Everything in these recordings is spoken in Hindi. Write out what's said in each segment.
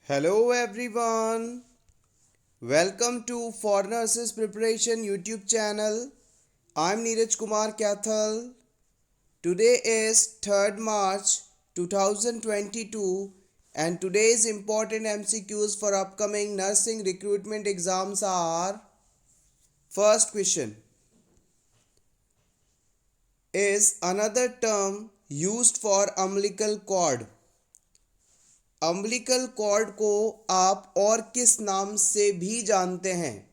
Hello everyone. Welcome to For Nurses Preparation YouTube channel. I'm Neeraj Kumar Kathal. Today is 3rd March 2022 and today's important MCQs for upcoming nursing recruitment exams are: first question, is another term used for umbilical cord? Umbilical cord को आप और किस नाम से भी जानते हैं?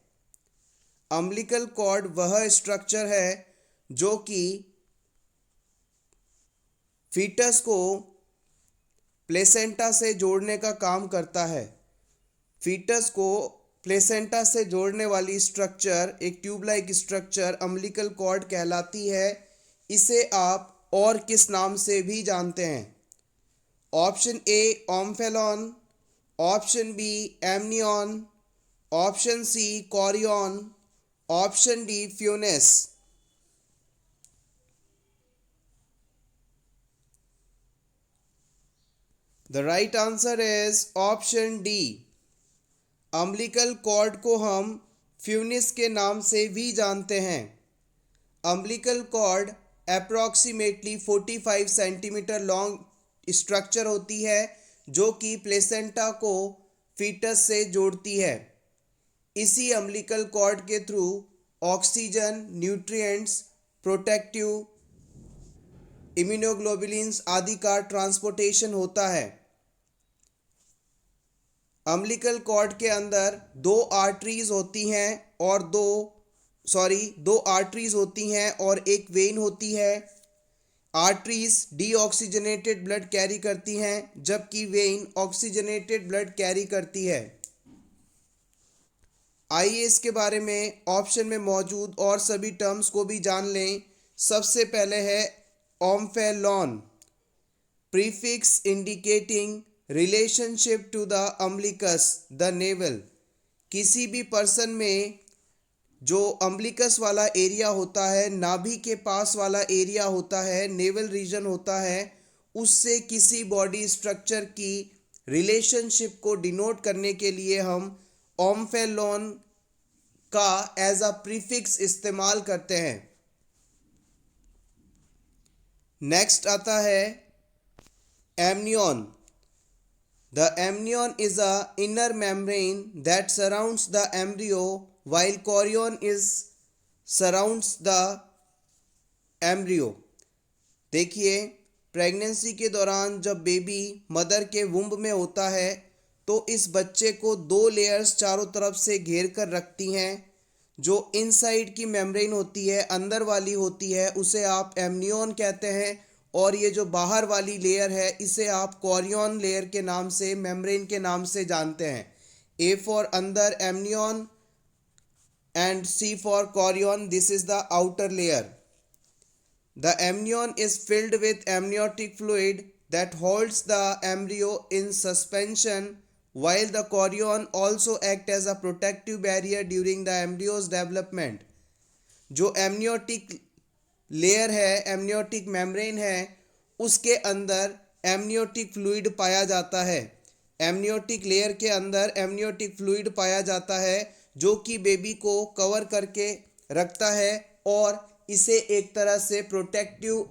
अम्बिलिकल कॉर्ड वह स्ट्रक्चर है जो कि फीटस को प्लेसेंटा से जोड़ने का काम करता है। फीटस को प्लेसेंटा से जोड़ने वाली स्ट्रक्चर, एक tube like structure umbilical cord कहलाती है। इसे आप और किस नाम से भी जानते हैं? Option A omphalon, option B amnion, option C chorion, option D funis. The right answer is option D. Umbilical cord को हम फ्यूनिस के नाम से भी जानते हैं। Umbilical cord approximately 45 centimetre long structure होती है जो कि प्लेसेंटा को फीटस से जोड़ती है। इसी अम्बिलिकल कॉर्ड के through oxygen, nutrients, protective, immunoglobulins आदि का ट्रांसपोर्टेशन होता है। अम्बिलिकल कॉर्ड के अंदर दो आर्टरीज होती हैं और एक वेन होती है। आर्टरीज डीऑक्सीजनेटेड ब्लड कैरी करती हैं जबकि वेन ऑक्सीजनेटेड ब्लड कैरी करती है। आइए इसके बारे में ऑप्शन में मौजूद और सभी टर्म्स को भी जान लें। सबसे पहले है omphalon, prefix indicating relationship to the umbilicus the navel. किसी भी पर्सन में जो अम्बिलिकस वाला एरिया होता है, नाभि के पास वाला एरिया होता है, नेवल रीजन होता है, उससे किसी बॉडी स्ट्रक्चर की रिलेशनशिप को डिनोट करने के लिए हम ओम्फेलॉन का एज अ प्रीफिक्स इस्तेमाल करते हैं। नेक्स्ट आता है amnion. The amnion is a inner membrane that surrounds the embryo while chorion is surrounds the embryo। देखिए, प्रेगनेंसी के दौरान जब बेबी मदर के वुम्ब में होता है तो इस बच्चे को दो लेयर्स चारों तरफ से घेर कर रखती हैं। जो इनसाइड की मेम्ब्रेन होती है, अंदर वाली होती है, उसे आप एमनियन कहते हैं और ये जो बाहर वाली लेयर है इसे आप कॉरियन लेयर के नाम से, मेम्ब्रेन के नाम से जानते हैं। ए फॉर अंदर amnion and C for chorion, this is the outer layer. The amnion is filled with amniotic fluid that holds the embryo in suspension while the chorion also act as a protective barrier during the embryo's development। जो एमनियोटिक लेयर है, एमनियोटिक मेम्ब्रेन है, उसके अंदर एमनियोटिक फ्लूइड पाया जाता है। एमनियोटिक लेयर के अंदर एमनियोटिक फ्लूइड पाया जाता है जो कि बेबी को कवर करके रखता है और इसे एक तरह से प्रोटेक्टिव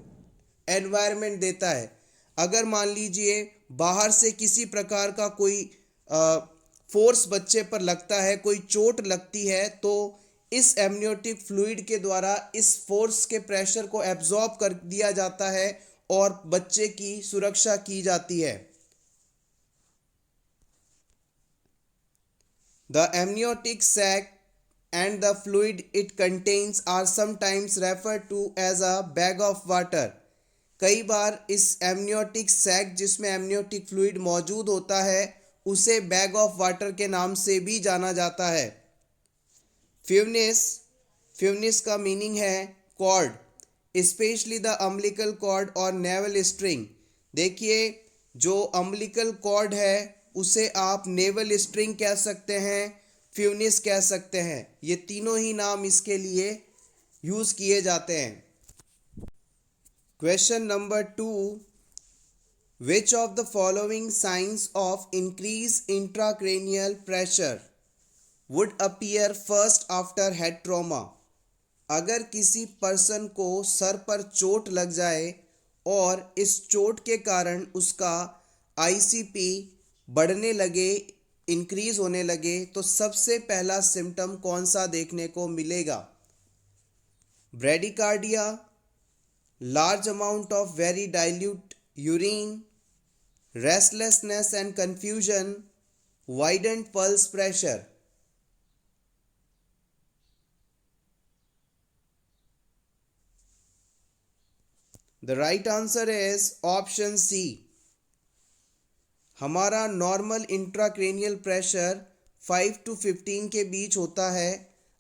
एनवायरनमेंट देता है। अगर मान लीजिए बाहर से किसी प्रकार का कोई फोर्स बच्चे पर लगता है, कोई चोट लगती है, तो इस एमनियोटिक फ्लूइड के द्वारा इस फोर्स के प्रेशर को एब्जॉर्ब कर दिया जाता है और बच्चे की सुरक्षा की जाती है। The amniotic sac and the fluid it contains are sometimes referred to as a bag of water. कई बार इस एमनियोटिक सैक जिसमें एमनियोटिक फ्लूइड मौजूद होता है उसे बैग ऑफ वाटर के नाम से भी जाना जाता है। फ्यूनिस का मीनिंग है cord, specially the umbilical cord और नेवल स्ट्रिंग। देखिए, जो अम्बिलिकल कॉर्ड है उसे आप नेवल स्ट्रिंग कह सकते हैं, फ्यूनिस कह सकते हैं। ये तीनों ही नाम इसके लिए यूज़ किए जाते हैं। Question number 2, Which of the following signs of increased intracranial pressure would appear first after head trauma? अगर किसी पर्सन को सर पर चोट लग जाए और इस चोट के कारण उसका आईसीपी बढ़ने लगे, इंक्रीज होने लगे, तो सबसे पहला सिम्टम कौन सा देखने को मिलेगा? Bradycardia, large amount of very dilute urine, restlessness and confusion, widened pulse pressure. The right answer is option C. हमारा नॉर्मल इंट्राक्रेनियल प्रेशर 5 to 15 के बीच होता है।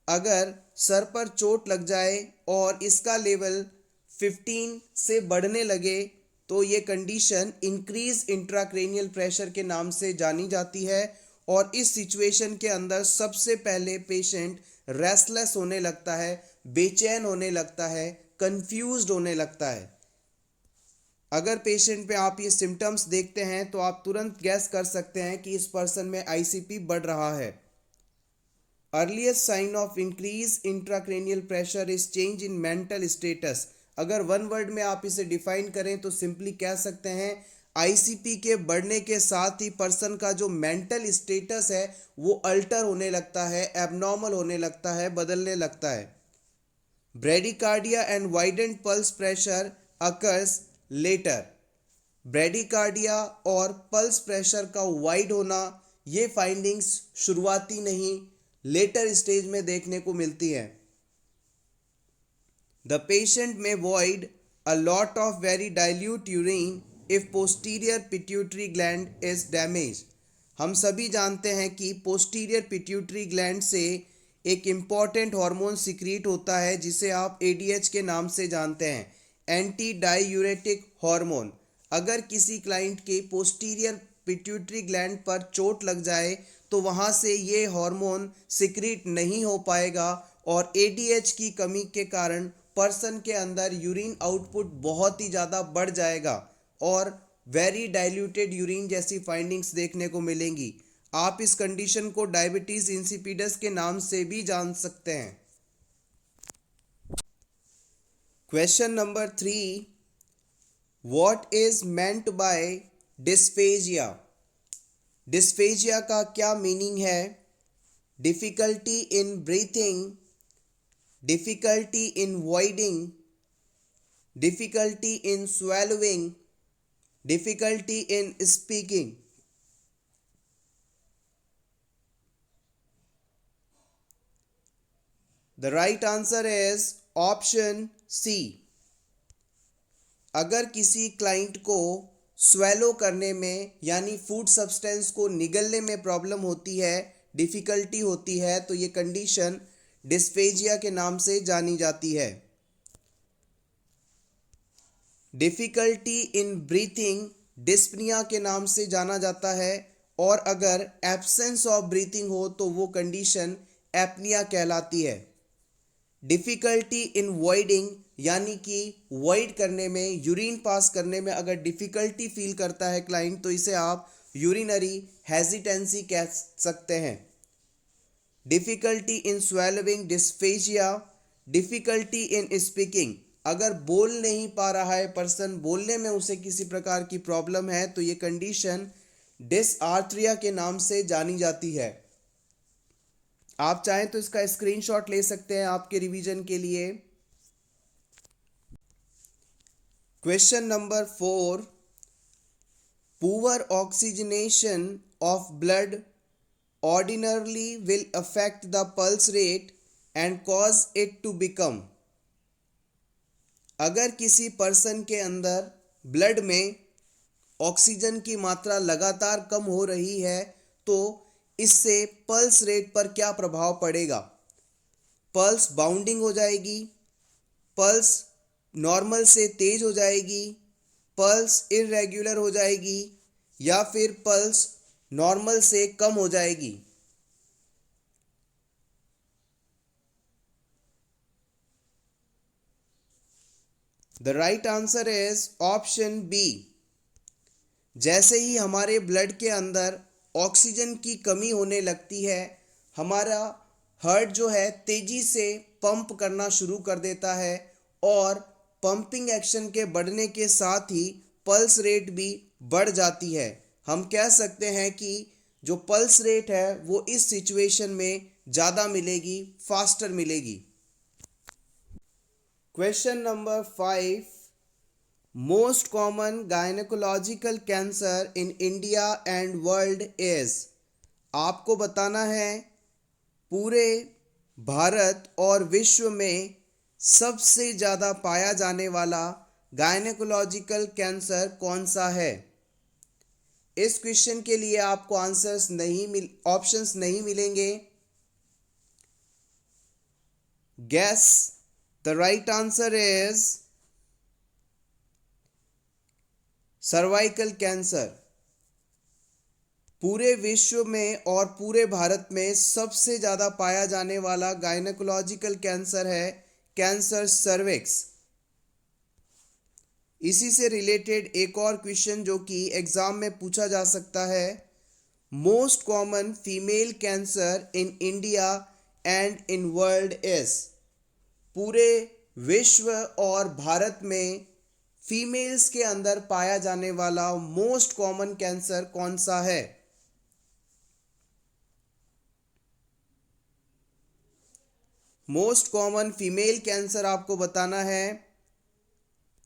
अगर सर पर चोट लग जाए और इसका लेवल 15 से बढ़ने लगे तो ये कंडीशन इंक्रीज इंट्राक्रेनियल प्रेशर के नाम से जानी जाती है। और इस सिचुएशन के अंदर सबसे पहले पेशेंट रेस्टलेस होने लगता है, बेचैन होने लगता है, कंफ्यूज्ड होने लगता है। अगर पेशेंट पे आप ये सिम्टम्स देखते हैं तो आप तुरंत गैस कर सकते हैं कि इस पर्सन में आईसीपी बढ़ रहा है। Earliest sign of increase intracranial pressure is change in mental status. अगर वन वर्ड में आप इसे डिफाइन करें तो सिंपली कह सकते हैं आईसीपी के बढ़ने के साथ ही पर्सन का जो मेंटल स्टेटस है वो अल्टर होने लगता है, एबनॉर्मल होने लगता है, बदलने लगता है। Bradycardia and widened pulse pressure occurs later. Bradycardia और पल्स प्रेशर का वाइड होना, ये फाइंडिंग्स शुरुआती नहीं, लेटर स्टेज में देखने को मिलती है। The patient may void a lot of very dilute urine if posterior pituitary gland is damaged. हम सभी जानते हैं कि posterior pituitary gland से एक इम्पॉर्टेंट हार्मोन सिक्रीट होता है जिसे आप ADH के नाम से जानते हैं, एंटी डायूरेटिक हार्मोन। अगर किसी क्लाइंट के पोस्टीरियर पिट्यूटरी ग्लैंड पर चोट लग जाए तो वहाँ से ये हार्मोन सिक्रीट नहीं हो पाएगा और ADH की कमी के कारण पर्सन के अंदर यूरिन आउटपुट बहुत ही ज़्यादा बढ़ जाएगा और वेरी डाइल्यूटेड यूरिन जैसी फाइंडिंग्स देखने को मिलेंगी। आप इस कंडीशन को डायबिटीज़ इंसिपिडस के नाम से भी जान सकते हैं। Question number 3, what is meant by dysphagia? Dysphagia का क्या मीनिंग है? Difficulty in breathing, difficulty in voiding, difficulty in swallowing, difficulty in speaking. The right answer is option C. अगर किसी क्लाइंट को स्वेलो करने में यानी फूड सब्सटेंस को निगलने में प्रॉब्लम होती है, डिफ़िकल्टी होती है, तो ये कंडीशन डिस्फेजिया के नाम से जानी जाती है। डिफ़िकल्टी इन ब्रीथिंग डिस्पनिया के नाम से जाना जाता है और अगर एब्सेंस ऑफ ब्रीथिंग हो तो वो कंडीशन एपनिया कहलाती है। डिफ़िकल्टी इन वॉइडिंग यानी कि वॉइड करने में, यूरिन पास करने में अगर डिफ़िकल्टी फील करता है क्लाइंट तो इसे आप यूरिनरी हेजिटेंसी कह सकते हैं। Difficulty in swallowing dysphagia, difficulty in speaking, अगर बोल नहीं पा रहा है पर्सन, बोलने में उसे किसी प्रकार की प्रॉब्लम है तो ये कंडीशन डिसआर्थरिया के नाम से जानी जाती है। आप चाहें तो इसका स्क्रीनशॉट ले सकते हैं आपके रिवीजन के लिए। Question number 4, poor oxygenation of blood ordinarily will affect the pulse rate and cause it to become। अगर किसी पर्सन के अंदर ब्लड में ऑक्सीजन की मात्रा लगातार कम हो रही है तो इससे पल्स रेट पर क्या प्रभाव पड़ेगा? पल्स बाउंडिंग हो जाएगी, पल्स नॉर्मल से तेज हो जाएगी, पल्स इरेगुलर हो जाएगी या फिर पल्स नॉर्मल से कम हो जाएगी। The right answer is option B. जैसे ही हमारे ब्लड के अंदर ऑक्सीजन की कमी होने लगती है, हमारा हार्ट जो है तेजी से पंप करना शुरू कर देता है और पंपिंग एक्शन के बढ़ने के साथ ही पल्स रेट भी बढ़ जाती है। हम कह सकते हैं कि जो पल्स रेट है वो इस सिचुएशन में ज़्यादा मिलेगी, फास्टर मिलेगी। Question number 5, most common gynaecological cancer in India and world is. आपको बताना है पूरे भारत और विश्व में सबसे ज़्यादा पाया जाने वाला गायनेकोलॉजिकल कैंसर कौन सा है। इस क्वेश्चन के लिए आपको ऑप्शंस नहीं मिलेंगे। Gas the right answer is cervical cancer. पूरे विश्व में और पूरे भारत में सबसे ज़्यादा पाया जाने वाला गायनेकोलॉजिकल कैंसर है कैंसर सर्विक्स। इसी से रिलेटेड एक और क्वेश्चन जो कि एग्जाम में पूछा जा सकता है, most common female cancer in India and in world is. पूरे विश्व और भारत में फीमेल्स के अंदर पाया जाने वाला मोस्ट कॉमन कैंसर कौन सा है। मोस्ट कॉमन फीमेल कैंसर आपको बताना है।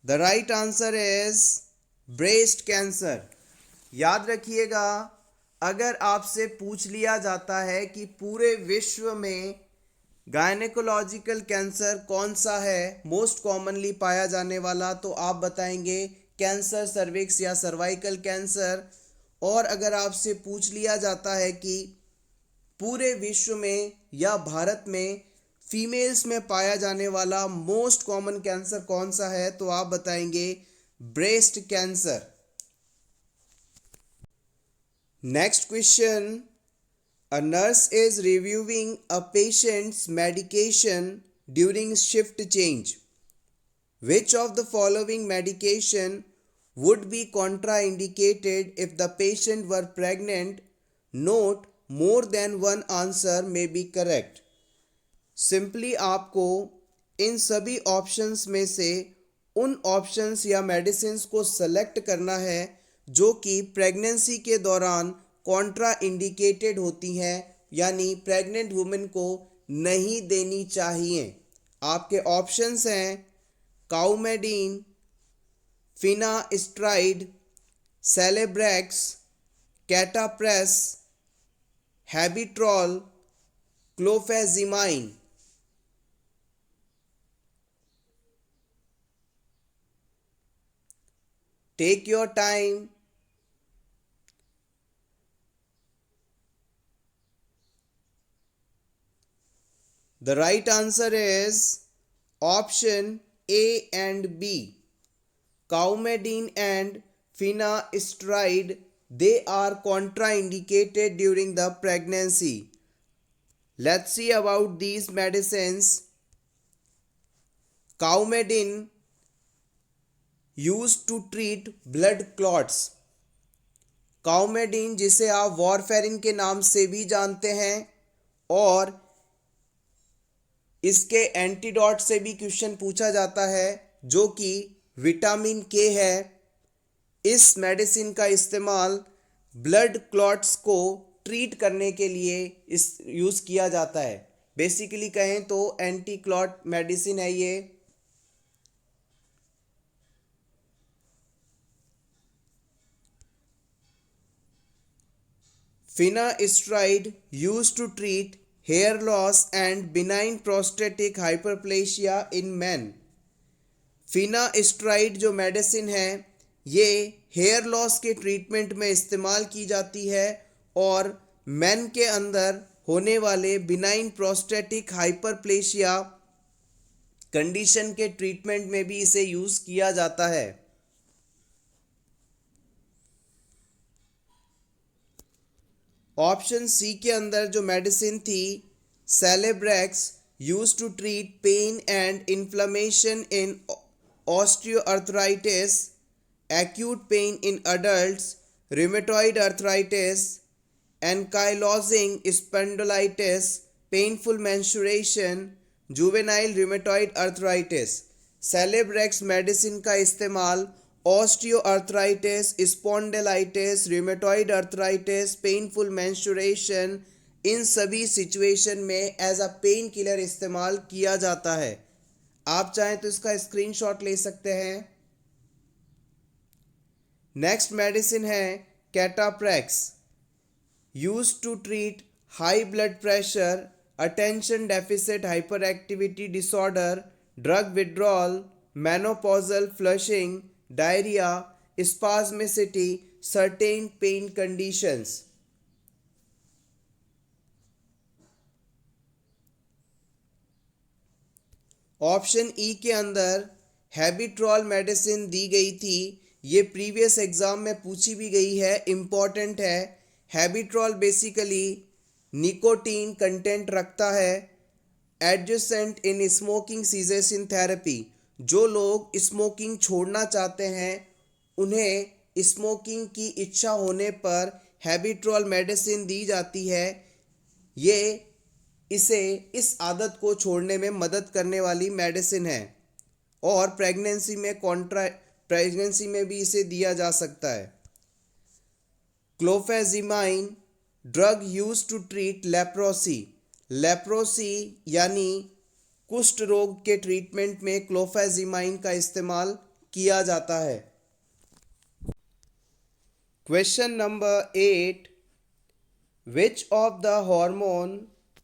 The right answer is breast cancer. याद रखिएगा, अगर आपसे पूछ लिया जाता है कि पूरे विश्व में गायनेकोलॉजिकल कैंसर कौन सा है मोस्ट कॉमनली पाया जाने वाला, तो आप बताएंगे कैंसर सर्विक्स या सर्वाइकल कैंसर। और अगर आपसे पूछ लिया जाता है कि पूरे विश्व में या भारत में फीमेल्स में पाया जाने वाला मोस्ट कॉमन कैंसर कौन सा है, तो आप बताएंगे breast cancer. Next question, a nurse is reviewing a patient's medication during shift change. Which of the following medication would be contraindicated if the patient were pregnant? Note, more than one answer may be correct. Simply आपको इन सभी ऑप्शंस में से उन ऑप्शंस या मेडिसिन्स को सेलेक्ट करना है जो कि प्रेगनेंसी के दौरान कॉन्ट्रा इंडिकेटेड होती हैं, यानी प्रेग्नेंट वुमेन को नहीं देनी चाहिए। आपके ऑप्शंस हैं Coumadin, finasteride, Celebrex, Catapres, Habitrol, clofazimine. Take your time. The right answer is option A and B. Caumedine and finasteride, they are contraindicated during the pregnancy. Let's see about these medicines. Caumedine used to treat blood clots. काउमेडीन जिसे आप वॉरफेरिन के नाम से भी जानते हैं, और इसके एंटीडोट से भी क्वेश्चन पूछा जाता है जो कि विटामिन के है। इस मेडिसिन का इस्तेमाल ब्लड क्लॉट्स को ट्रीट करने के लिए इस यूज़ किया जाता है। बेसिकली कहें तो एंटी क्लॉट मेडिसिन है ये। Finasteride used to treat hair loss and benign prostatic hyperplasia in man. Finasteride जो मेडिसिन है ये हेयर लॉस के ट्रीटमेंट में इस्तेमाल की जाती है और मैन के अंदर होने वाले बिनाइन प्रोस्टेटिक हाइपरप्लेशिया कंडीशन के ट्रीटमेंट में भी इसे यूज़ किया जाता है। ऑप्शन सी के अंदर जो मेडिसिन थी Celebrex, used to treat pain and inflammation in osteoarthritis, acute pain in adults, rheumatoid arthritis, ankylosing spondylitis, painful menstruation, juvenile rheumatoid arthritis. Celebrex medicine का इस्तेमाल osteoarthritis, spondylitis, rheumatoid arthritis, painful menstruation, इन सभी सिचुएशन में एज अ पेन किलर इस्तेमाल किया जाता है। आप चाहें तो इसका स्क्रीनशॉट ले सकते हैं। नेक्स्ट मेडिसिन है Catapres, used to treat high blood pressure, attention deficit hyperactivity disorder, drug withdrawal, menopausal flushing, diarrhoea, spasticity, certain pain conditions. Option E के अंदर हैबिट्रॉल मेडिसिन दी गई थी। ये प्रीवियस एग्जाम में पूछी भी गई है, इम्पॉर्टेंट है। हैबिट्रॉल बेसिकली निकोटीन कंटेंट रखता है। एडजेसेंट इन स्मोकिंग सीजेशन थेरेपी, जो लोग स्मोकिंग छोड़ना चाहते हैं उन्हें स्मोकिंग की इच्छा होने पर हैबिट्रॉल मेडिसिन दी जाती है। ये इसे इस आदत को छोड़ने में मदद करने वाली मेडिसिन है और प्रेगनेंसी में भी इसे दिया जा सकता है। Clofazimine, drug use to treat leprosy, leprosy यानी कुष्ठ रोग के ट्रीटमेंट में क्लोफेजिमाइन का इस्तेमाल किया जाता है। Question number 8, which of the hormone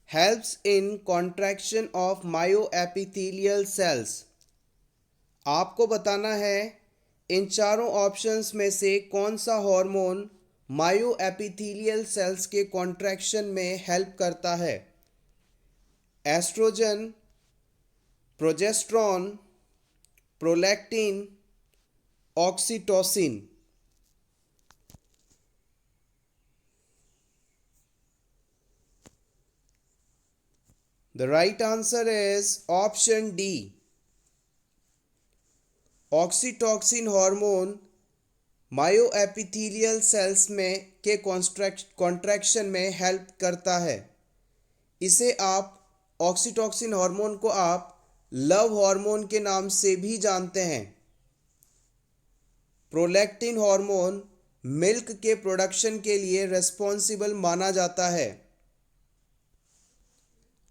helps in contraction of myoepithelial cells। आपको बताना है इन चारों ऑप्शंस में से कौन सा हार्मोन मायोएपिथेलियल सेल्स के कॉन्ट्रैक्शन में हेल्प करता है। Oestrogen, progesterone, prolactin, oxytocin. The right answer is option D. Oxytocin hormone myoepithelial cells में के कॉन्ट्रैक्शन में हेल्प करता है। इसे आप ऑक्सीटोसिन हार्मोन को आप लव हार्मोन के नाम से भी जानते हैं। प्रोलैक्टिन हार्मोन मिल्क के प्रोडक्शन के लिए रिस्पॉन्सिबल माना जाता है।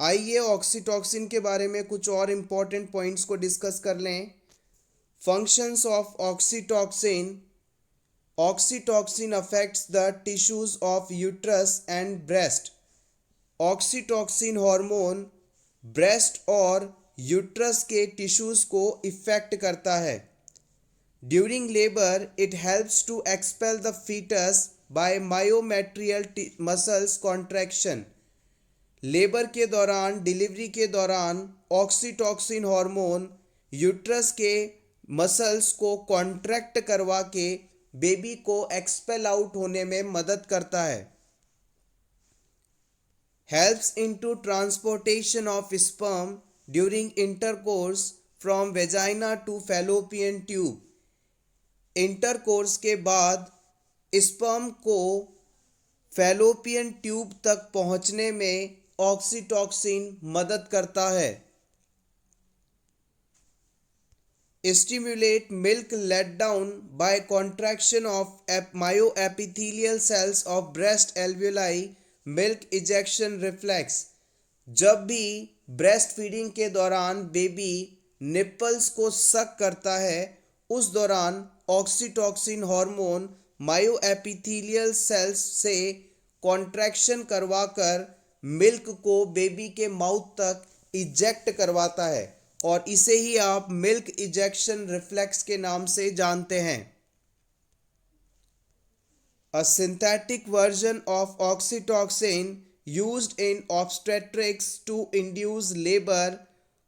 आइए ऑक्सीटोसिन के बारे में कुछ और इम्पॉर्टेंट पॉइंट्स को डिस्कस कर लें। Functions of oxytocin, oxytocin affects the tissues of uterus and breast. Oxytocin hormone breast और यूट्रस के टिश्यूज को इफेक्ट करता है। During labour it helps to expel the foetus by myometrial muscles contraction. Labour के दौरान, डिलीवरी के दौरान ऑक्सीटोसिन हार्मोन यूट्रस के मसल्स को कॉन्ट्रैक्ट करवा के बेबी को एक्सपेल आउट होने में मदद करता है। Helps into transportation of sperm during intercourse from vagina to fallopian tube. Intercourse के बाद स्पर्म को फैलोपियन ट्यूब तक पहुंचने में ऑक्सीटोसिन मदद करता है। Stimulate milk let down by contraction of myoepithelial cells of breast alveoli, milk ejection reflex. जब भी ब्रेस्ट फीडिंग के दौरान बेबी निप्पल्स को सक करता है, उस दौरान ऑक्सीटोसिन हार्मोन मायोएपिथेलियल सेल्स से कॉन्ट्रैक्शन करवाकर मिल्क को बेबी के माउथ तक इजेक्ट करवाता है और इसे ही आप मिल्क इजेक्शन रिफ्लेक्स के नाम से जानते हैं। A synthetic version of oxytocin used in obstetrics to induce labour,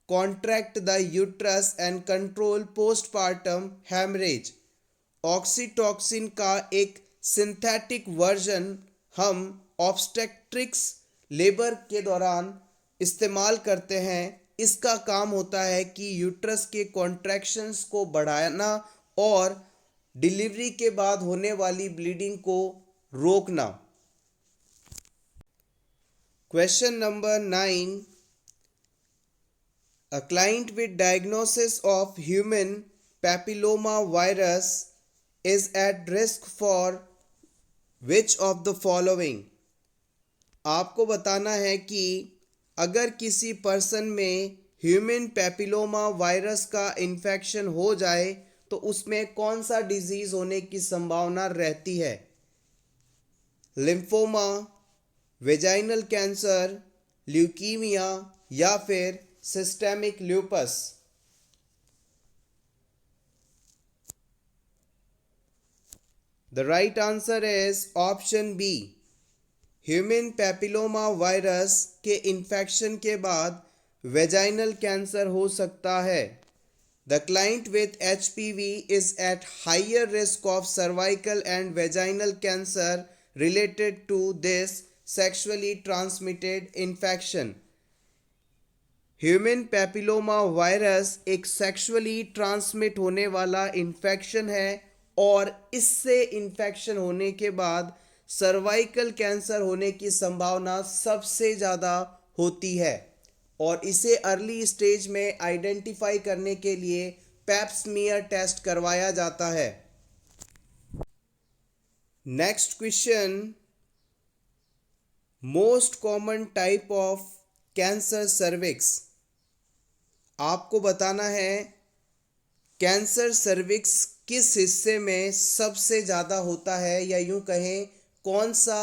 contract the uterus and control postpartum haemorrhage. Oxytocin का एक सिंथेटिक वर्जन हम ऑब्स्टेट्रिक्स लेबर के दौरान इस्तेमाल करते हैं। इसका काम होता है कि यूट्रस के कॉन्ट्रैक्शंस को बढ़ाना और डिलीवरी के बाद होने वाली ब्लीडिंग को रोकना। Question number 9, a client with diagnosis of human papilloma virus is at risk for which of the following? आपको बताना है कि अगर किसी पर्सन में ह्यूमन पैपिलोमा वायरस का इन्फेक्शन हो जाए तो उसमें कौन सा डिजीज होने की संभावना रहती है? लिम्फोमा, वेजाइनल कैंसर, ल्यूकीमिया या फिर systemic lupus. The right answer is option B. Human papilloma virus के इन्फेक्शन के बाद वेजाइनल कैंसर हो सकता है। The client with HPV is at higher risk of cervical and vaginal cancer related to this sexually transmitted infection. Human papilloma virus एक सेक्सुअली ट्रांसमिट होने वाला इन्फेक्शन है और इससे इन्फेक्शन होने के बाद सर्वाइकल कैंसर होने की संभावना सबसे ज़्यादा होती है और इसे अर्ली स्टेज में आइडेंटिफाई करने के लिए पैप स्मीयर टेस्ट करवाया जाता है। Next question, most common type of cancer cervix. आपको बताना है कैंसर सर्विक्स किस हिस्से में सबसे ज़्यादा होता है या यूं कहें कौन सा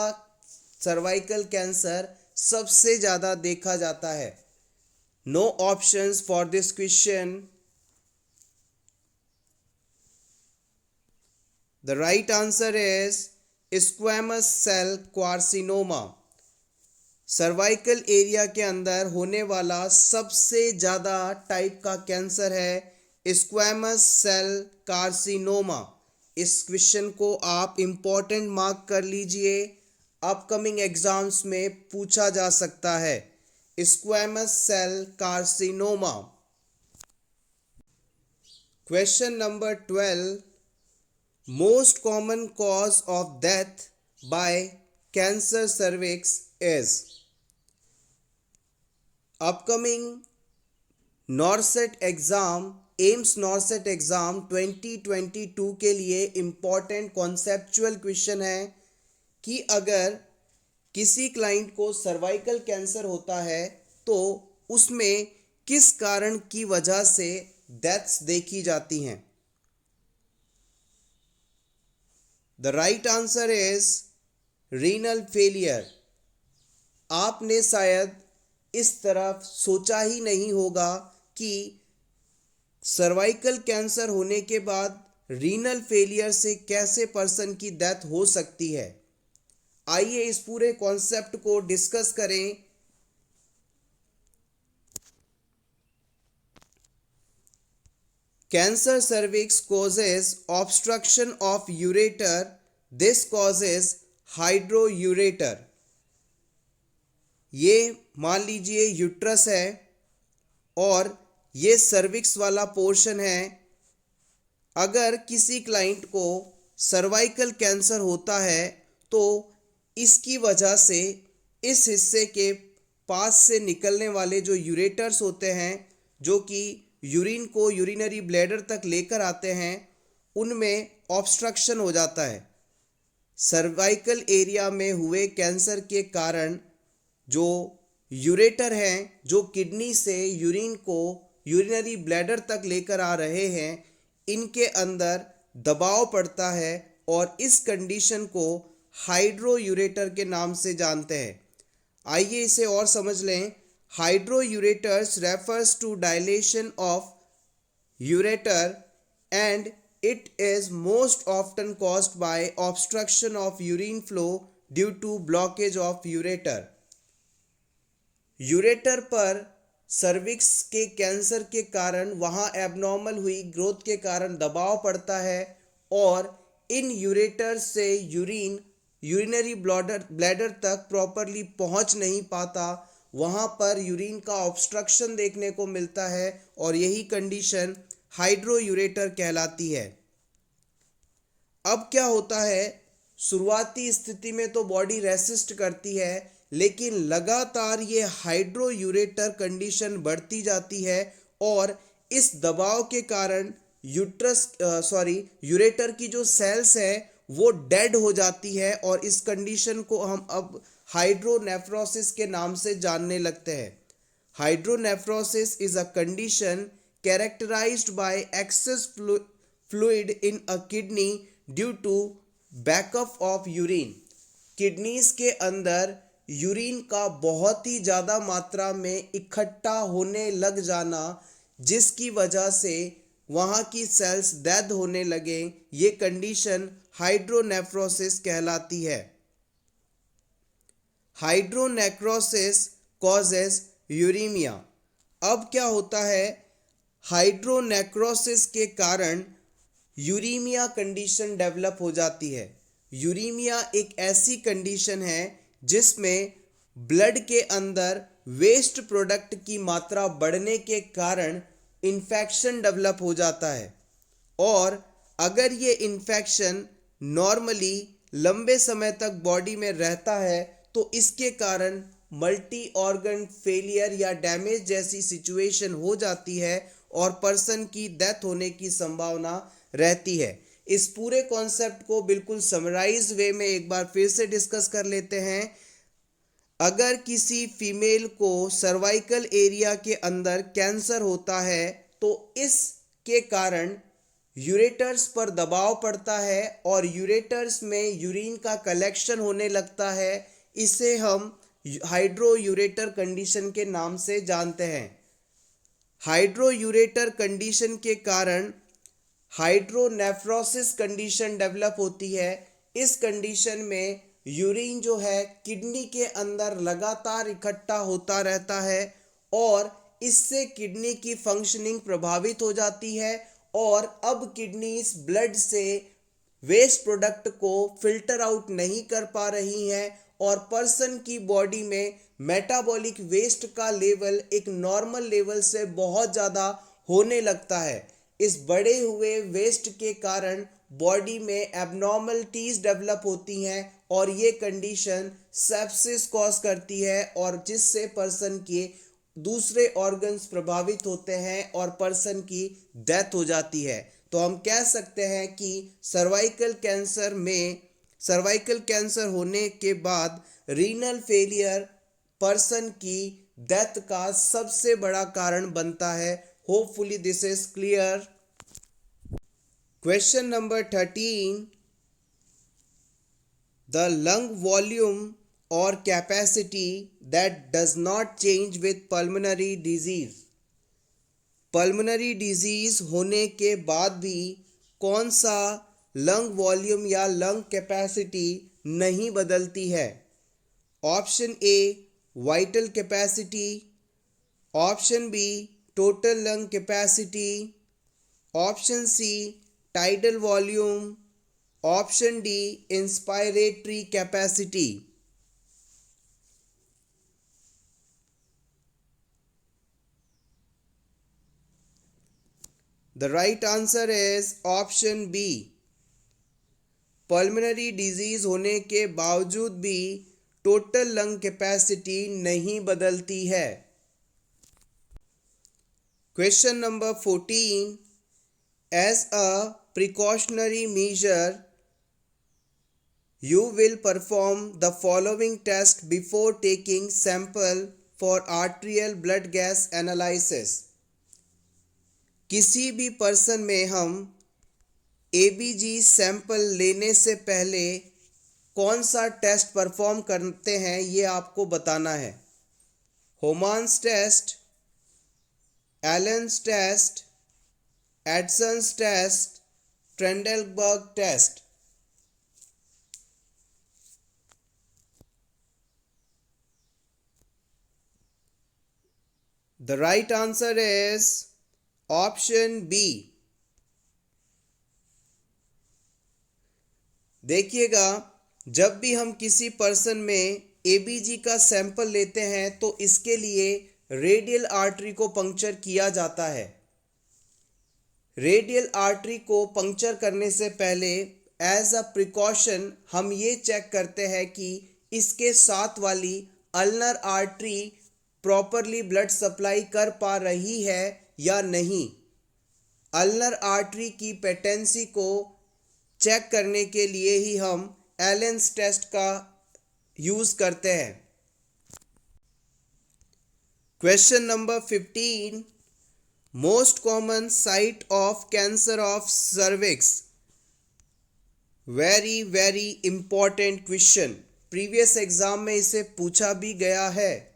सर्वाइकल कैंसर सबसे ज़्यादा देखा जाता है। No options for this question. The right answer is squamous cell carcinoma। Cervical area के अंदर होने वाला सबसे ज़्यादा टाइप का कैंसर है स्क्वैमस सेल कार्सिनोमा। इस क्वेश्चन को आप इम्पोर्टेंट मार्क कर लीजिए, अपकमिंग एग्जाम्स में पूछा जा सकता है। Squamous cell carcinoma. Question number 12, most common cause of death by cancer cervix is। upcoming NORCET exam, AIIMS NORCET exam 2022 के लिए इम्पॉर्टेंट कॉन्सेप्चुअल क्वेश्चन है कि अगर किसी क्लाइंट को सर्वाइकल कैंसर होता है तो उसमें किस कारण की वजह से डेथ्स देखी जाती हैं। The right answer is renal failure. आपने शायद इस तरफ सोचा ही नहीं होगा कि सर्वाइकल कैंसर होने के बाद रीनल फेलियर से कैसे पर्सन की डेथ हो सकती है। आइए इस पूरे कॉन्सेप्ट को डिस्कस करें। Cancer cervix causes obstruction of ureter. This causes hydroureter। ये मान लीजिए यूट्रस है और ये सर्विक्स वाला पोर्शन है। अगर किसी क्लाइंट को सर्वाइकल कैंसर होता है तो इसकी वजह से इस हिस्से के पास से निकलने वाले जो यूरेटर्स होते हैं जो कि यूरिन को यूरिनरी ब्लैडर तक लेकर आते हैं उनमें ऑब्स्ट्रक्शन हो जाता है। सर्वाइकल एरिया में हुए कैंसर के कारण जो यूरेटर हैं जो किडनी से यूरिन को यूरिनरी ब्लैडर तक लेकर आ रहे हैं इनके अंदर दबाव पड़ता है और इस कंडीशन को हाइड्रोयूरेटर के नाम से जानते हैं। आइए इसे और समझ लें। Hydroureters refers to dilation of ureter and it is most often caused by obstruction of urine flow due to blockage of ureter। Ureter पर सर्विक्स के कैंसर के कारण वहाँ एबनॉर्मल हुई ग्रोथ के कारण दबाव पड़ता है और इन यूरेटर से यूरिनरी ब्लैडर तक प्रॉपरली पहुँच नहीं पाता, वहाँ पर यूरिन का ऑब्स्ट्रक्शन देखने को मिलता है और यही कंडीशन हाइड्रोयूरेटर कहलाती है। अब क्या होता है, शुरुआती स्थिति में तो बॉडी रेसिस्ट करती है, लेकिन लगातार ये हाइड्रोयूरेटर कंडीशन बढ़ती जाती है और इस दबाव के कारण यूरेटर की जो सेल्स है वो डेड हो जाती है और इस कंडीशन को हम अब हाइड्रोनेफ्रोसिस के नाम से जानने लगते हैं। Hydronephrosis is a condition characterized by excess fluid in a kidney due to backup of urine। Kidneys के अंदर यूरिन का बहुत ही ज़्यादा मात्रा में इकट्ठा होने लग जाना, जिसकी वजह से वहाँ की सेल्स डेड होने लगे, ये कंडीशन हाइड्रोनेफ्रोसिस कहलाती है। हाइड्रोनेक्रोसिस कॉजेज यूरीमिया। अब क्या होता है, हाइड्रोनेक्रोसिस के कारण यूरीमिया कंडीशन डेवलप हो जाती है। यूरीमिया एक ऐसी कंडीशन है जिसमें ब्लड के अंदर वेस्ट प्रोडक्ट की मात्रा बढ़ने के कारण इन्फेक्शन डेवलप हो जाता है और अगर ये इन्फेक्शन नॉर्मली लंबे समय तक बॉडी में रहता है तो इसके कारण मल्टी ऑर्गन फेलियर या डैमेज जैसी सिचुएशन हो जाती है और पर्सन की डेथ होने की संभावना रहती है। इस पूरे कॉन्सेप्ट को बिल्कुल समराइज वे में एक बार फिर से डिस्कस कर लेते हैं। अगर किसी फीमेल को सर्वाइकल एरिया के अंदर कैंसर होता है तो इसके कारण यूरेटर्स पर दबाव पड़ता है और यूरेटर्स में यूरिन का कलेक्शन होने लगता है। इसे हम हाइड्रोयूरेटर कंडीशन के नाम से जानते हैं। हाइड्रोयूरेटर कंडीशन के कारण हाइड्रोनेफ्रोसिस कंडीशन डेवलप होती है। इस कंडीशन में यूरिन जो है किडनी के अंदर लगातार इकट्ठा होता रहता है और इससे किडनी की फंक्शनिंग प्रभावित हो जाती है और अब किडनीज ब्लड से वेस्ट प्रोडक्ट को फिल्टर आउट नहीं कर पा रही हैं और पर्सन की बॉडी में मेटाबॉलिक वेस्ट का लेवल एक नॉर्मल लेवल से बहुत ज़्यादा होने लगता है। इस बढ़े हुए वेस्ट के कारण बॉडी में एबनॉर्मलिटीज डेवलप होती हैं और ये कंडीशन सेप्सिस कॉज करती है और जिससे पर्सन के दूसरे ऑर्गन्स प्रभावित होते हैं और पर्सन की डेथ हो जाती है। तो हम कह सकते हैं कि सर्वाइकल कैंसर होने के बाद रीनल फेलियर पर्सन की डेथ का सबसे बड़ा कारण बनता है। Hopefully this is clear. Question number 13, the lung volume or capacity that does not change with pulmonary disease। Pulmonary disease होने के बाद भी कौन सा लंग वॉल्यूम या लंग कैपेसिटी नहीं बदलती है? Option A vital capacity, option B total lung capacity, option C tidal volume, option D inspiratory capacity. The right answer is option B। Pulmonary disease होने के बावजूद भी टोटल लंग कैपेसिटी नहीं बदलती है। Question number 14, as a precautionary measure you will perform the following test before taking sample for arterial blood gas analysis। किसी भी पर्सन में हम एबीजी सैंपल लेने से पहले कौन सा टेस्ट परफॉर्म करते हैं ये आपको बताना है। Homans test, Allen's test, Adson's test, Trendelenburg test. The right answer is option B। देखिएगा, जब भी हम किसी पर्सन में एबीजी का सैंपल लेते हैं तो इसके लिए रेडियल आर्टरी को पंक्चर किया जाता है। रेडियल आर्टरी को पंक्चर करने से पहले एज अ प्रिकॉशन हम ये चेक करते हैं कि इसके साथ वाली ulnar artery properly blood supply कर पा रही है या नहीं। अल्नर आर्टरी की पेटेंसी को चेक करने के लिए ही हम एलेंस टेस्ट का यूज करते हैं। Question number 15, most common site of cancer of cervix. Very very important question, previous exam में इसे पूछा भी गया है।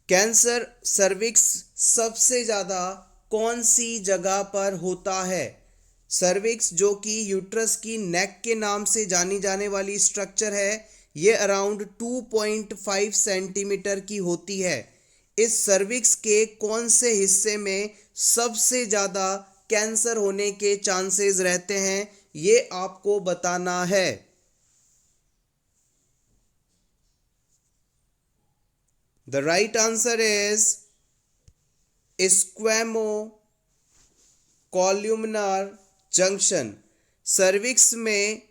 कैंसर सर्विक्स सबसे ज़्यादा कौन सी जगह पर होता है? सर्विक्स जो कि यूट्रस की नेक के नाम से जानी जाने वाली स्ट्रक्चर है, ये अराउंड 2.5 सेंटीमीटर की होती है। इस सर्विक्स के कौन से हिस्से में सबसे ज़्यादा कैंसर होने के चांसेस रहते हैं, ये आपको बताना है। The right answer is squamocolumnar junction. Cervix में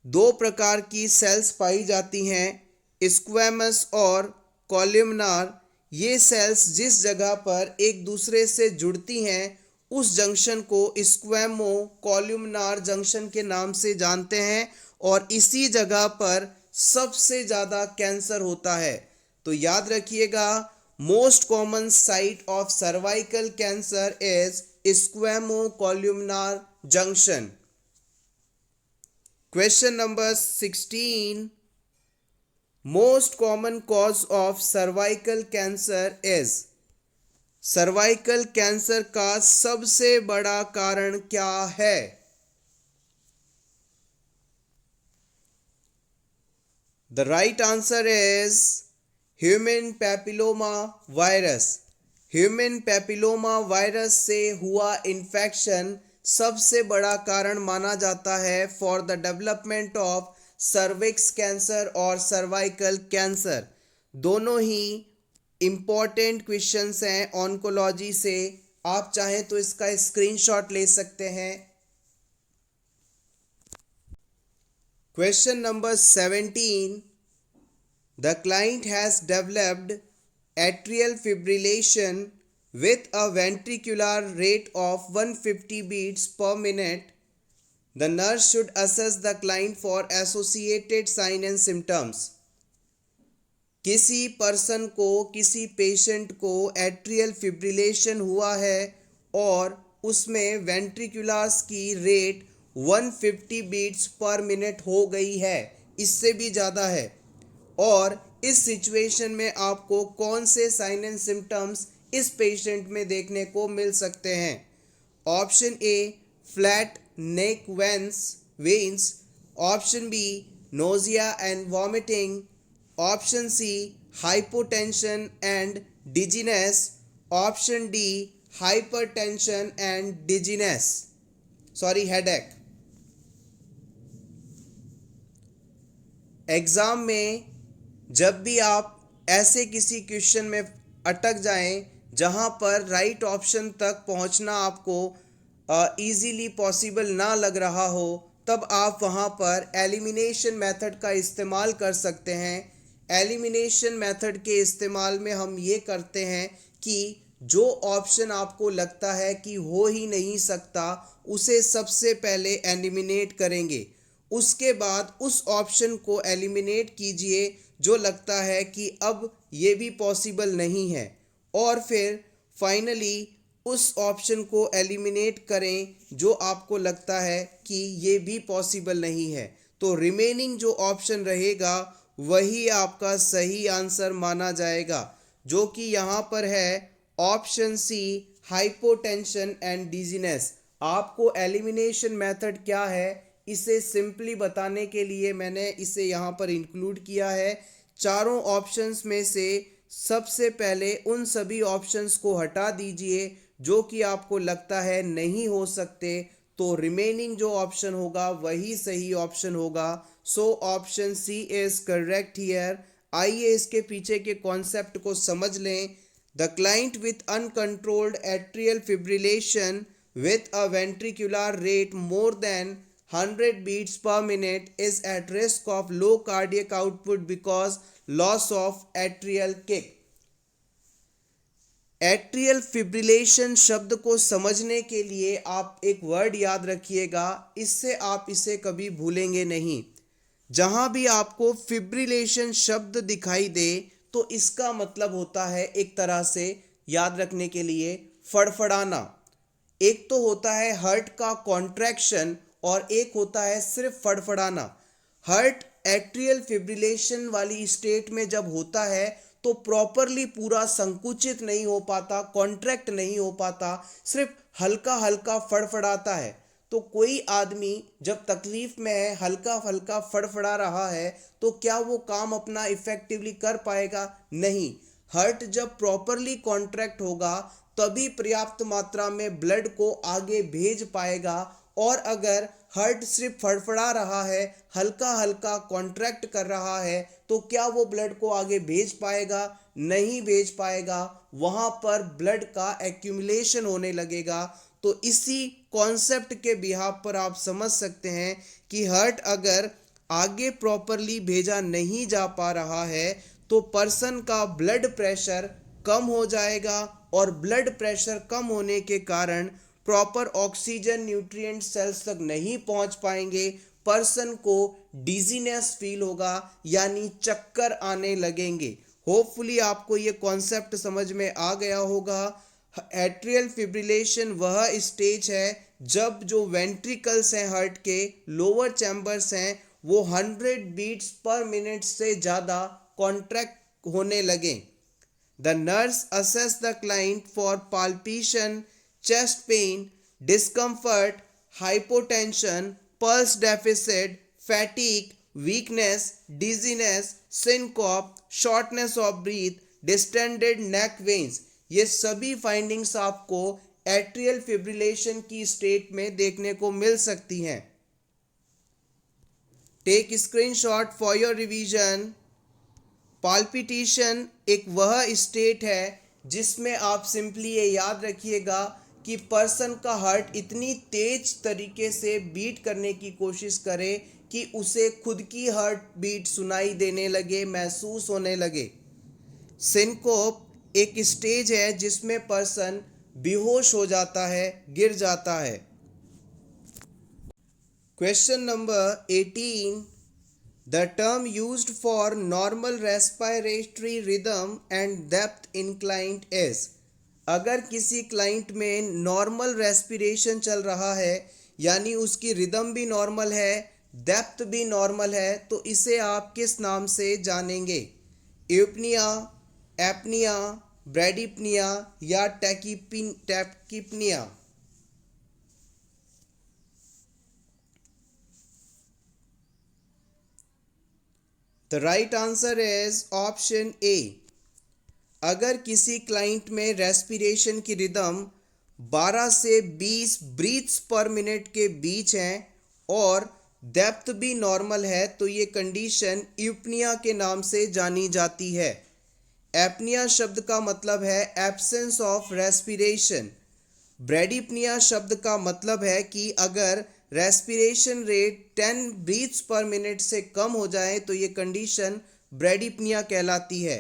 दो प्रकार की सेल्स पाई जाती हैं, स्क्वैमस और कोल्यूमनर। ये सेल्स जिस जगह पर एक दूसरे से जुड़ती हैं उस जंक्शन को स्क्वैमोकोल्यूमनर जंक्शन के नाम से जानते हैं, और इसी जगह पर सबसे ज़्यादा कैंसर होता है। तो याद रखिएगा, most common site of cervical cancer is squamocolumnar junction. Question number 16, most common cause of cervical cancer is. Cervical cancer का सबसे बड़ा कारण क्या है? The right answer is human papilloma virus. Human papilloma virus से हुआ इन्फेक्शन सबसे बड़ा कारण माना जाता है for the development of cervix cancer और सर्वाइकल कैंसर। दोनों ही इम्पॉर्टेंट क्वेश्चंस हैं ऑन्कोलॉजी से। आप चाहें तो इसका स्क्रीनशॉट ले सकते हैं। Question number 17, the client has developed atrial fibrillation with a ventricular rate of 150 beats per minute. The nurse should assess the client for associated signs and symptoms. किसी पर्सन को, किसी पेशेंट को एट्रियल फिब्रिलेशन हुआ है और उसमें वेंट्रिकुलर्स की रेट 150 बीट्स पर मिनट हो गई है, इससे भी ज़्यादा है, और इस सिचुएशन में आपको कौन से साइन एंड सिम्टम्स इस पेशेंट में देखने को मिल सकते हैं? Option A, flat neck veins. Option B, nausea and vomiting. Option C, hypotension and dizziness. Option D, hypertension and dizziness, headache. Exam में जब भी आप ऐसे किसी क्वेश्चन में अटक जाएं जहां पर राइट ऑप्शन तक पहुंचना आपको इजीली पॉसिबल ना लग रहा हो, तब आप वहां पर एलिमिनेशन मेथड का इस्तेमाल कर सकते हैं। एलिमिनेशन मेथड के इस्तेमाल में हम ये करते हैं कि जो ऑप्शन आपको लगता है कि हो ही नहीं सकता, उसे सबसे पहले एलिमिनेट करेंगे। उसके बाद उस ऑप्शन को एलिमिनेट कीजिए जो लगता है कि अब ये भी पॉसिबल नहीं है, और फिर फाइनली उस ऑप्शन को एलिमिनेट करें जो आपको लगता है कि ये भी पॉसिबल नहीं है। तो रिमेनिंग जो ऑप्शन रहेगा वही आपका सही आंसर माना जाएगा, जो कि यहाँ पर है option C, hypotension and dizziness. आपको एलिमिनेशन मेथड क्या है इसे सिंपली बताने के लिए मैंने इसे यहाँ पर इंक्लूड किया है। चारों ऑप्शंस में से सबसे पहले उन सभी ऑप्शंस को हटा दीजिए जो कि आपको लगता है नहीं हो सकते, तो रिमेनिंग जो ऑप्शन होगा वही सही ऑप्शन होगा। So option C is correct here. आइए इसके पीछे के कॉन्सेप्ट को समझ लें। The client with uncontrolled atrial fibrillation with a ventricular rate more than 100 beats per minute is at risk of low cardiac output because loss of atrial kick. Atrial fibrillation शब्द को समझने के लिए आप एक वर्ड याद रखिएगा, इससे आप इसे कभी भूलेंगे नहीं। जहां भी आपको फिब्रिलेशन शब्द दिखाई दे तो इसका मतलब होता है एक तरह से याद रखने के लिए फड़फड़ाना। एक तो होता है हार्ट का कॉन्ट्रैक्शन और एक होता है सिर्फ फड़फड़ाना। हार्ट एट्रियल फिब्रिलेशन वाली स्टेट में जब होता है तो प्रॉपरली पूरा संकुचित नहीं हो पाता, कॉन्ट्रैक्ट नहीं हो पाता, सिर्फ हल्का हल्का फड़फड़ाता है। तो कोई आदमी जब तकलीफ में है, हल्का हल्का फड़फड़ा रहा है, तो क्या वो काम अपना इफेक्टिवली कर पाएगा? नहीं। हार्ट जब प्रॉपरली कॉन्ट्रैक्ट होगा तभी पर्याप्त मात्रा में ब्लड को आगे भेज पाएगा। और अगर हार्ट सिर्फ फड़फड़ा रहा है, हल्का हल्का कॉन्ट्रैक्ट कर रहा है, तो क्या वो ब्लड को आगे भेज पाएगा? नहीं भेज पाएगा। वहाँ पर ब्लड का एक्यूमुलेशन होने लगेगा। तो इसी कॉन्सेप्ट के बिहाफ पर आप समझ सकते हैं कि हार्ट अगर आगे प्रॉपरली भेजा नहीं जा पा रहा है तो पर्सन का ब्लड प्रेशर कम हो जाएगा और ब्लड प्रेशर कम होने के कारण प्रॉपर ऑक्सीजन न्यूट्रिएंट सेल्स तक नहीं पहुंच पाएंगे। पर्सन को डिजीनेस फील होगा, यानी चक्कर आने लगेंगे। होपफुली आपको ये कॉन्सेप्ट समझ में आ गया होगा। एट्रियल फिब्रिलेशन वह स्टेज है जब जो वेंट्रिकल्स हैं हार्ट के, लोअर चैम्बर्स हैं, वो 100 बीट्स पर मिनट से ज़्यादा कॉन्ट्रैक्ट होने लगें। The nurse assess the client for palpitation, chest pain, discomfort, hypotension, pulse deficit, fatigue, weakness, dizziness, syncope, shortness of breath, distended neck veins। ये सभी फाइंडिंग्स आपको एट्रियल फिब्रिलेशन की स्टेट में देखने को मिल सकती हैं। Take screenshot for your revision. Palpitation एक वह स्टेट है जिसमें आप सिंपली ये याद रखिएगा कि पर्सन का हार्ट इतनी तेज तरीके से बीट करने की कोशिश करे कि उसे खुद की हार्ट बीट सुनाई देने लगे, महसूस होने लगे। सिनकोप एक स्टेज है जिसमें पर्सन बेहोश हो जाता है, गिर जाता है। Question number 18, the term used for normal respiratory rhythm and depth in client is। अगर किसी क्लाइंट में नॉर्मल रेस्पिरेशन चल रहा है, यानी उसकी रिदम भी नॉर्मल है, डेप्थ भी नॉर्मल है, तो इसे आप किस नाम से जानेंगे? यूपनिया, एपनिया, ब्रैडिपनिया या tachypnoea? The right answer is option A। अगर किसी क्लाइंट में रेस्पिरेशन की रिदम 12 से 20 ब्रीथ्स पर मिनट के बीच है और डेप्थ भी नॉर्मल है तो ये कंडीशन यूपनिया के नाम से जानी जाती है। एपनिया शब्द का मतलब है एब्सेंस ऑफ रेस्पिरेशन। ब्रैडिपनिया शब्द का मतलब है कि अगर respiration rate 10 breaths per minute से कम हो जाए तो ये कंडीशन ब्रैडिपनिया कहलाती है।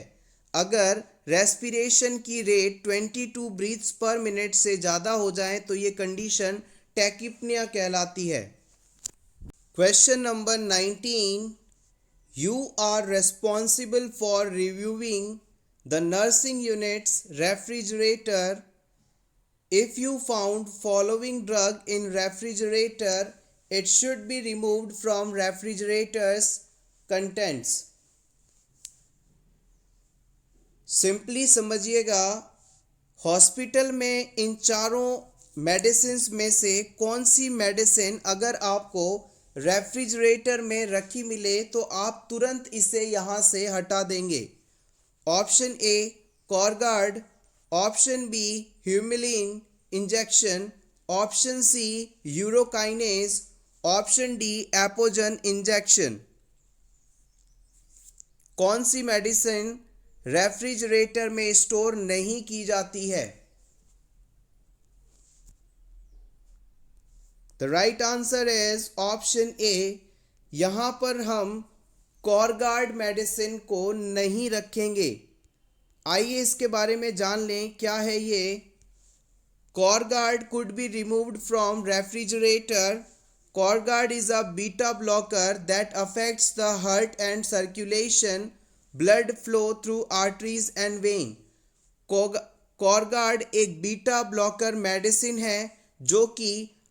अगर रेस्पिरेशन की रेट 22 ब्रीथ्स पर मिनट से ज़्यादा हो जाए तो ये कंडीशन टैकिपनिया कहलाती है। Question number 19, you are responsible for reviewing the nursing units refrigerator. If you found following drug in refrigerator, it should be removed from refrigerator's contents। Simply समझिएगा, हॉस्पिटल में इन चारों मेडिसिन्स में से कौन सी मेडिसिन अगर आपको रेफ्रिजरेटर में रखी मिले तो आप तुरंत इसे यहाँ से हटा देंगे। Option A Corgard, option B Humulin injection, option C urokinase, option D Epogen injection. कौन सी मेडिसिन रेफ्रिजरेटर में स्टोर नहीं की जाती है? The right answer is option A. यहाँ पर हम कॉरगार्ड मेडिसिन को नहीं रखेंगे। आइए इसके बारे में जान लें क्या है ये। Corgard could be removed from refrigerator. Corgard is a beta blocker that affects the heart and circulation, blood flow through arteries and vein. Corgard एक बीटा ब्लॉकर मेडिसिन है जो कि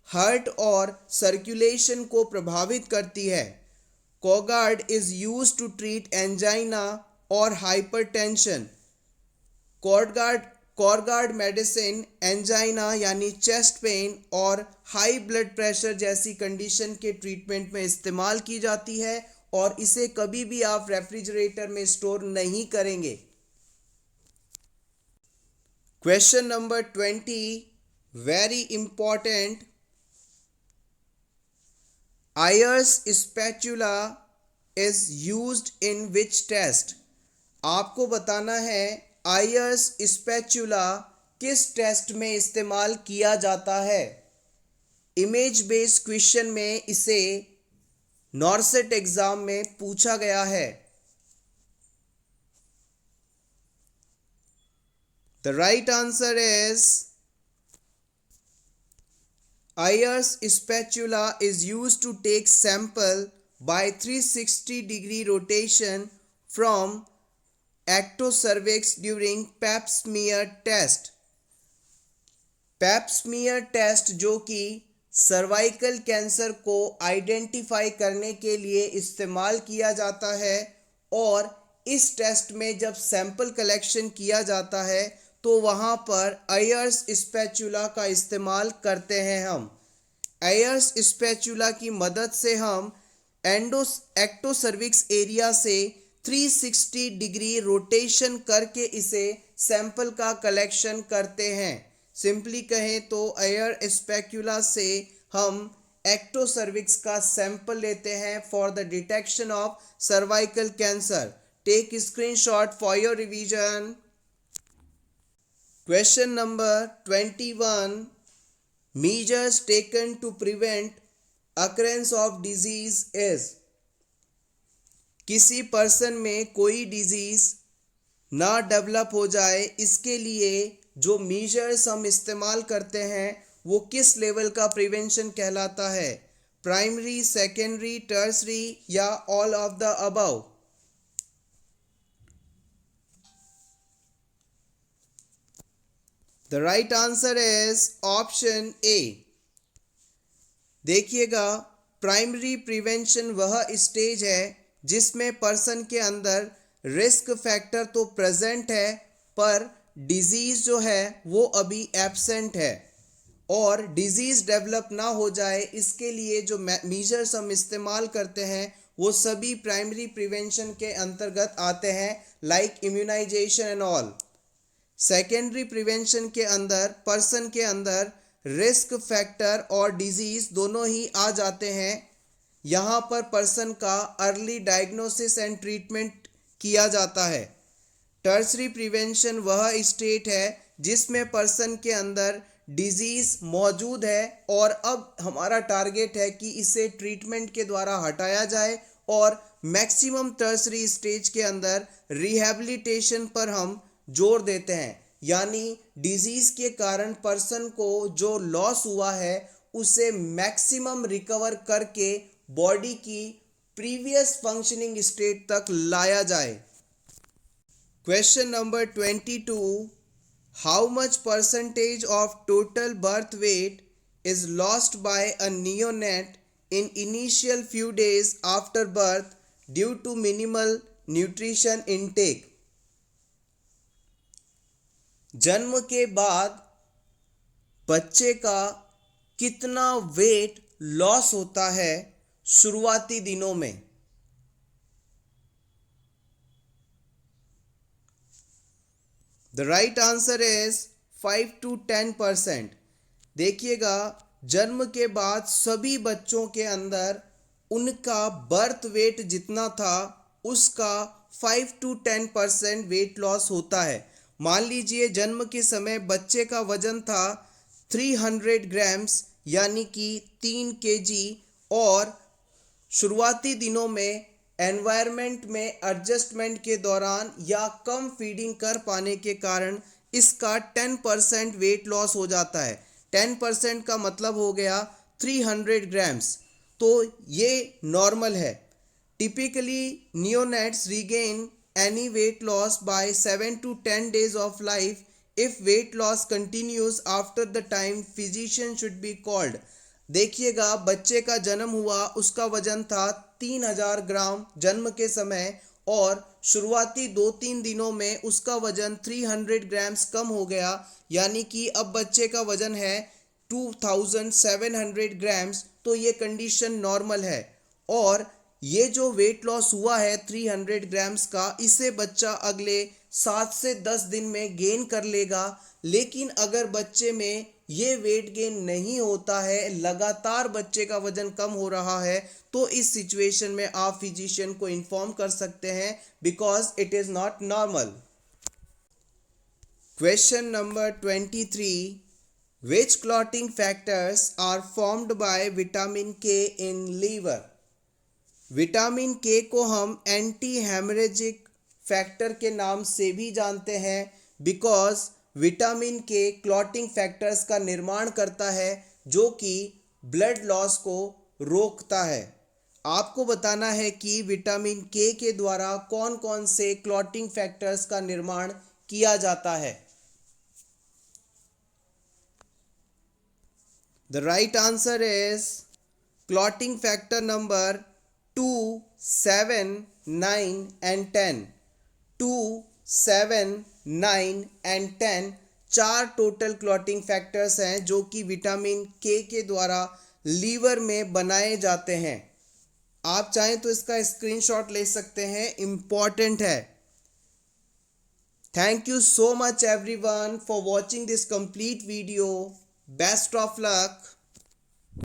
हार्ट और सर्कुलेशन को प्रभावित करती है। Corgard is used to treat angina और hypertension. कॉरगार्ड मेडिसिन एंजाइना यानी चेस्ट पेन और हाई ब्लड प्रेशर जैसी कंडीशन के ट्रीटमेंट में इस्तेमाल की जाती है और इसे कभी भी आप रेफ्रिजरेटर में स्टोर नहीं करेंगे। Question number 20 very important. Ayre's spatula is used in which test. आपको बताना है आयर्स स्पैचुला किस टेस्ट में इस्तेमाल किया जाता है। इमेज बेस्ड क्वेश्चन में इसे नॉर्सेट एग्जाम में पूछा गया है। The right answer is Ayre's spatula is used to take sample by 360 degree rotation from ectocervix during pap smear test. Pap smear test जो कि सर्वाइकल कैंसर को आइडेंटिफाई करने के लिए इस्तेमाल किया जाता है और इस टेस्ट में जब सैंपल कलेक्शन किया जाता है तो वहाँ पर आयर्स स्पैचुला का इस्तेमाल करते हैं हम। आयर्स स्पैचुला की मदद से हम एक्टोसर्विक्स एरिया से 360 डिग्री रोटेशन करके इसे सैंपल का कलेक्शन करते हैं। सिंपली कहें तो एयर स्पैक्यूला से हम एक्टोसर्विक्स का सैंपल लेते हैं for the detection of cervical cancer. Take screenshot for your revision. Question number 21 measures taken to prevent occurrence of disease is। किसी पर्सन में कोई डिजीज ना डेवलप हो जाए इसके लिए जो मेजर्स हम इस्तेमाल करते हैं वो किस लेवल का प्रिवेंशन कहलाता है। प्राइमरी, सेकेंडरी, टर्सरी या all of the above. The right answer is option ए। देखिएगा, प्राइमरी प्रिवेंशन वह स्टेज है जिसमें पर्सन के अंदर रिस्क फैक्टर तो प्रेजेंट है पर डिजीज़ जो है वो अभी एब्सेंट है और डिजीज़ डेवलप ना हो जाए इसके लिए जो मेजर्स हम इस्तेमाल करते हैं वो सभी प्राइमरी प्रिवेंशन के अंतर्गत आते हैं, like immunization and all. Secondary prevention के अंदर पर्सन के अंदर रिस्क फैक्टर और डिजीज़ दोनों ही आ जाते हैं। यहाँ पर पर्सन का अर्ली डायग्नोसिस एंड ट्रीटमेंट किया जाता है। टर्सरी प्रिवेंशन वह स्टेट है जिसमें पर्सन के अंदर डिजीज़ मौजूद है और अब हमारा टारगेट है कि इसे ट्रीटमेंट के द्वारा हटाया जाए और मैक्सिमम टर्सरी स्टेज के अंदर रिहैबिलिटेशन पर हम जोर देते हैं, यानी डिजीज़ के कारण पर्सन को जो लॉस हुआ है उसे मैक्सिमम रिकवर करके बॉडी की प्रीवियस फंक्शनिंग स्टेट तक लाया जाए। Question number 22 how much percentage of total birth weight is lost by a neonate in initial few days after birth due to minimal nutrition intake. जन्म के बाद बच्चे का कितना वेट लॉस होता है शुरुआती दिनों में। The right answer is 5 to 10%। देखिएगा, जन्म के बाद सभी बच्चों के अंदर उनका बर्थ वेट जितना था उसका 5 to 10% वेट लॉस होता है। मान लीजिए जन्म के समय बच्चे का वजन था 300 ग्राम्स यानी कि 3 केजी, और शुरुआती दिनों में एनवायरनमेंट में एडजस्टमेंट के दौरान या कम फीडिंग कर पाने के कारण इसका 10% वेट लॉस हो जाता है। 10% का मतलब हो गया 300 ग्राम्स। तो ये नॉर्मल है। Typically neonates regain any weight loss by 7 to 10 days of life. If weight loss continues after the time, physician should be called. देखिएगा, बच्चे का जन्म हुआ, उसका वजन था 3000 ग्राम जन्म के समय, और शुरुआती 2-3 दिनों में उसका वजन 300 ग्राम्स कम हो गया, यानी कि अब बच्चे का वजन है 2700 ग्राम्स। तो ये कंडीशन नॉर्मल है। और ये जो वेट लॉस हुआ है 300 ग्राम्स का, इसे बच्चा अगले 7 से 10 दिन में गेन कर लेगा। लेकिन अगर बच्चे में ये वेट गेन नहीं होता है, लगातार बच्चे का वजन कम हो रहा है, तो इस सिचुएशन में आप फिजिशियन को इन्फॉर्म कर सकते हैं, because it is not normal. Question number 23, which clotting factors are formed by vitamin K in liver? Vitamin के को हम एंटी हेमरेजिक फैक्टर के नाम से भी जानते हैं, बिकॉज विटामिन के क्लॉटिंग फैक्टर्स का निर्माण करता है जो कि ब्लड लॉस को रोकता है। आपको बताना है कि विटामिन के द्वारा कौन कौन से क्लॉटिंग फैक्टर्स का निर्माण किया जाता है। The right answer is clotting factor number 2, 7, 9 and 10। 2, 7, 9 and 10 4 total clotting factors हैं जो कि विटामिन के द्वारा लीवर में बनाए जाते हैं। आप चाहें तो इसका स्क्रीनशॉट ले सकते हैं, इम्पॉर्टेंट है। Thank you so much everyone for watching this complete video. Best of luck.